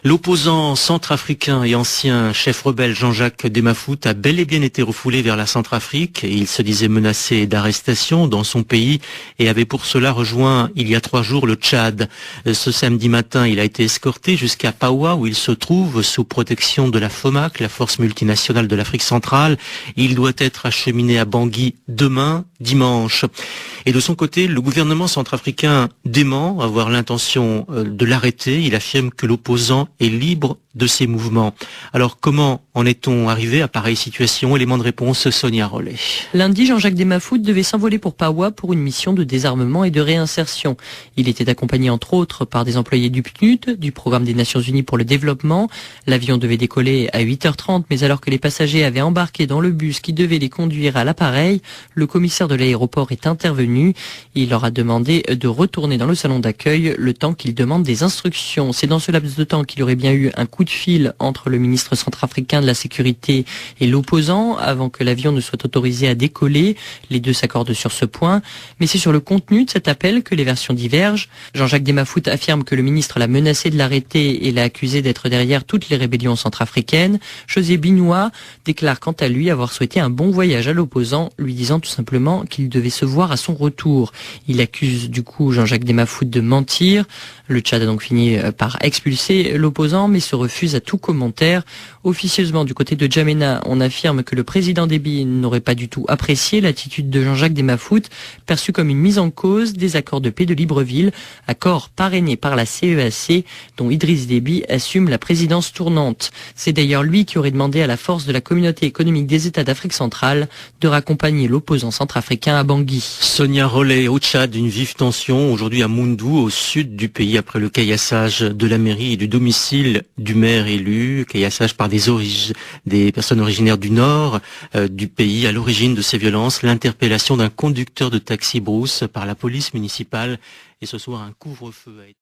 L'opposant centrafricain et ancien chef rebelle Jean-Jacques Demafout a bel et bien été refoulé vers la Centrafrique. Il se disait menacé d'arrestation dans son pays et avait pour cela rejoint il y a 3 jours le Tchad. Ce samedi matin, il a été escorté jusqu'à Paoua où il se trouve sous protection de la FOMAC, la force multinationale de l'Afrique centrale. Il doit être acheminé à Bangui demain, dimanche. Et de son côté, le gouvernement centrafricain dément avoir l'intention de l'arrêter. Il affirme que l'opposant est libre de ses mouvements. Alors comment en est-on arrivé à pareille situation? Élément de réponse, Sonia Rollet. Lundi, Jean-Jacques Demafout devait s'envoler pour Paoua pour une mission de désarmement et de réinsertion. Il était accompagné entre autres par des employés du PNUD, du Programme des Nations Unies pour le développement. L'avion devait décoller à 8h30, mais alors que les passagers avaient embarqué dans le bus qui devait les conduire à l'appareil, le commissaire de l'aéroport est intervenu. Il leur a demandé de retourner dans le salon d'accueil le temps qu'ils demandent des instructions. C'est dans ce laps de temps qu'il y aurait bien eu un coup de fil entre le ministre centrafricain de la Sécurité et l'opposant avant que l'avion ne soit autorisé à décoller. Les deux s'accordent sur ce point, mais c'est sur le contenu de cet appel que les versions divergent. Jean-Jacques Demafout affirme que le ministre l'a menacé de l'arrêter et l'a accusé d'être derrière toutes les rébellions centrafricaines. José Binois déclare quant à lui avoir souhaité un bon voyage à l'opposant, lui disant tout simplement qu'il devait se voir à son retour. Il accuse du coup Jean-Jacques Demafout de mentir. Le Tchad a donc fini par expulser l'opposant, mais se refuse à tout commentaire. Officieusement, du côté de N'Djamena, on affirme que le président Déby n'aurait pas du tout apprécié l'attitude de Jean-Jacques Demafout, perçu comme une mise en cause des accords de paix de Libreville, accord parrainé par la CEAC, dont Idriss Déby assume la présidence tournante. C'est d'ailleurs lui qui aurait demandé à la force de la Communauté économique des États d'Afrique centrale de raccompagner l'opposant centrafricain à Bangui. Sonia Rollet, au Tchad, une vive tension aujourd'hui à Moundou, au sud du pays, après le caillassage de la mairie et du domicile du maire élu, caillassage par des personnes originaires du nord du pays. À l'origine de ces violences, l'interpellation d'un conducteur de taxi brousse par la police municipale. Et ce soir, un couvre-feu a été